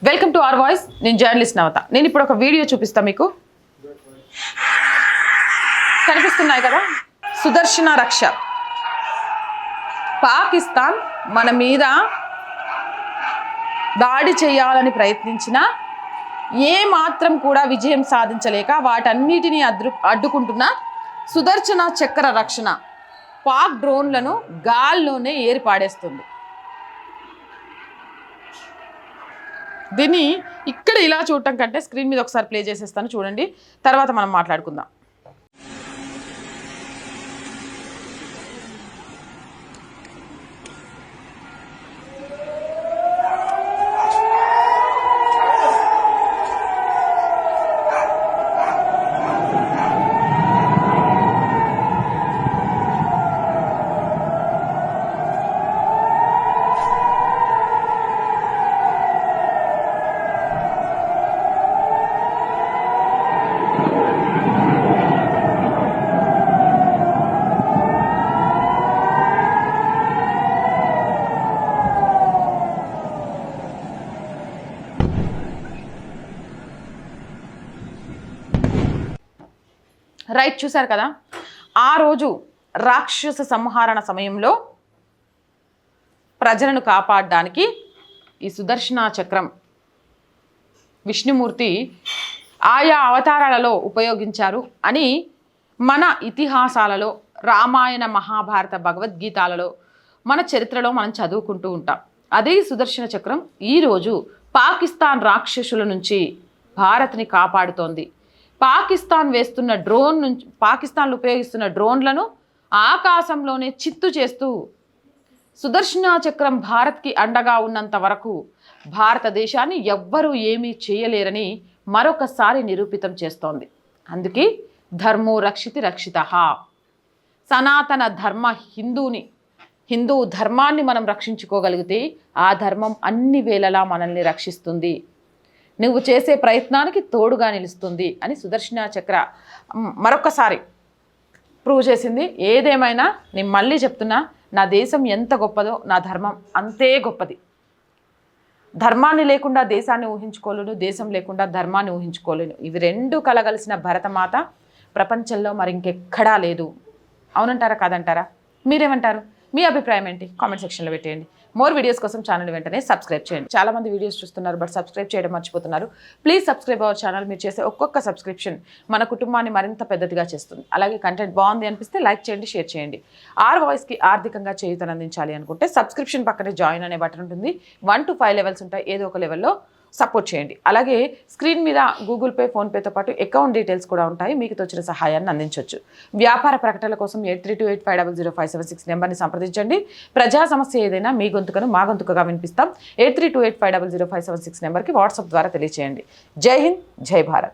Welcome to our voice. నేను journalist నవత. నేను ఇప్పుడు ఒక వీడియో చూపిస్తా మీకు. కనిపిస్తున్నాయి కదా, సుదర్శన రక్ష. పాకిస్తాన్ మన మీద దాడి చేయాలని ప్రయత్నించిన ఏ మాత్రం కూడా విజయం సాధించలేక వాటన్నిటినీ అడ్డుకుంటున్న సుదర్శన చక్ర రక్షణ పాక్ డ్రోన్లను గాల్లోనే ఏరిపాడేస్తుంది. దీన్ని ఇక్కడ ఇలా చూడటం కంటే స్క్రీన్ మీద ఒకసారి ప్లే చేసేస్తాను, చూడండి. తర్వాత మనం మాట్లాడుకుందాం. రైట్, చూశారు కదా. ఆ రోజు రాక్షస సంహరణ సమయంలో ప్రజలను కాపాడడానికి ఈ సుదర్శన చక్రం విష్ణుమూర్తి ఆయా అవతారాలలో ఉపయోగించారు అని మన ఇతిహాసాలలో, రామాయణ మహాభారత భగవద్గీతాలలో, మన చరిత్రలో మనం చదువుకుంటూ ఉంటాం. అదే సుదర్శన చక్రం ఈరోజు పాకిస్తాన్ రాక్షసుల నుంచి భారత్ని కాపాడుతోంది. పాకిస్తాన్లో ఉపయోగిస్తున్న డ్రోన్లను ఆకాశంలోనే చిత్తు చేస్తూ సుదర్శన చక్రం భారత్కి అండగా ఉన్నంత వరకు భారతదేశాన్ని ఎవ్వరూ ఏమీ చేయలేరని మరొకసారి నిరూపితం చేస్తోంది. అందుకే ధర్మో రక్షితి రక్షితః. సనాతన ధర్మ హిందూ ధర్మాన్ని మనం రక్షించుకోగలిగితే ఆ ధర్మం అన్ని వేళలా మనల్ని రక్షిస్తుంది, నువ్వు చేసే ప్రయత్నానికి తోడుగా నిలుస్తుంది అని సుదర్శన చక్ర మరొకసారి ప్రూవ్ చేసింది. ఏదేమైనా నేను మళ్ళీ చెప్తున్నా, నా దేశం ఎంత గొప్పదో నా ధర్మం అంతే గొప్పది. ధర్మాన్ని లేకుండా దేశాన్ని ఊహించుకోలేను, దేశం లేకుండా ధర్మాన్ని ఊహించుకోలేను. ఇవి రెండు కలగలిసిన భరతమాత ప్రపంచంలో మరి ఇంకెక్కడా లేదు. అవునంటారా కాదంటారా? మీరేమంటారు? మీ అభిప్రాయం ఏంటి? కామెంట్ సెక్షన్లో పెట్టేయండి. మోర్ వీడియోస్ కోసం ఛానల్ వెంటనే సబ్స్క్రైబ్ చేయండి. చాలామంది వీడియోస్ చూస్తున్నారు బట్ సబ్స్క్రైబ్ చేయడం మర్చిపోతున్నారు. Please subscribe our channel. మీరు చేసే ఒక్కొక్క సబ్స్క్రిప్షన్ మన కుటుంబాన్ని మరింత పెద్దదిగా చేస్తుంది. అలాగే కంటెంట్ బాగుంది అనిపిస్తే లైక్ చేయండి, షేర్ చేయండి. ఆర్ వాయిస్కి ఆర్థికంగా చేయూతనందించాలి అనుకుంటే సబ్స్క్రిప్షన్ పక్కనే జాయిన్ అనే బటన్ ఉంటుంది. 1 to 5 లెవెల్స్ ఉంటాయి. ఏదో ఒక లెవెల్లో సపోర్ట్ చేయండి. అలాగే స్క్రీన్ మీద గూగుల్ పే, ఫోన్పేతో పాటు అకౌంట్ డీటెయిల్స్ కూడా ఉంటాయి. మీకు తోచిన సహాయాన్ని అందించవచ్చు. వ్యాపార ప్రకటనల కోసం 8328500576 నెంబర్ని సంప్రదించండి. ప్రజా సమస్య ఏదైనా మీ గొంతుకను మా గొంతుకగా వినిపిస్తాం. 8328500576 నెంబర్కి వాట్సాప్ ద్వారా తెలియజేయండి. జై హింద్, జై భారత్.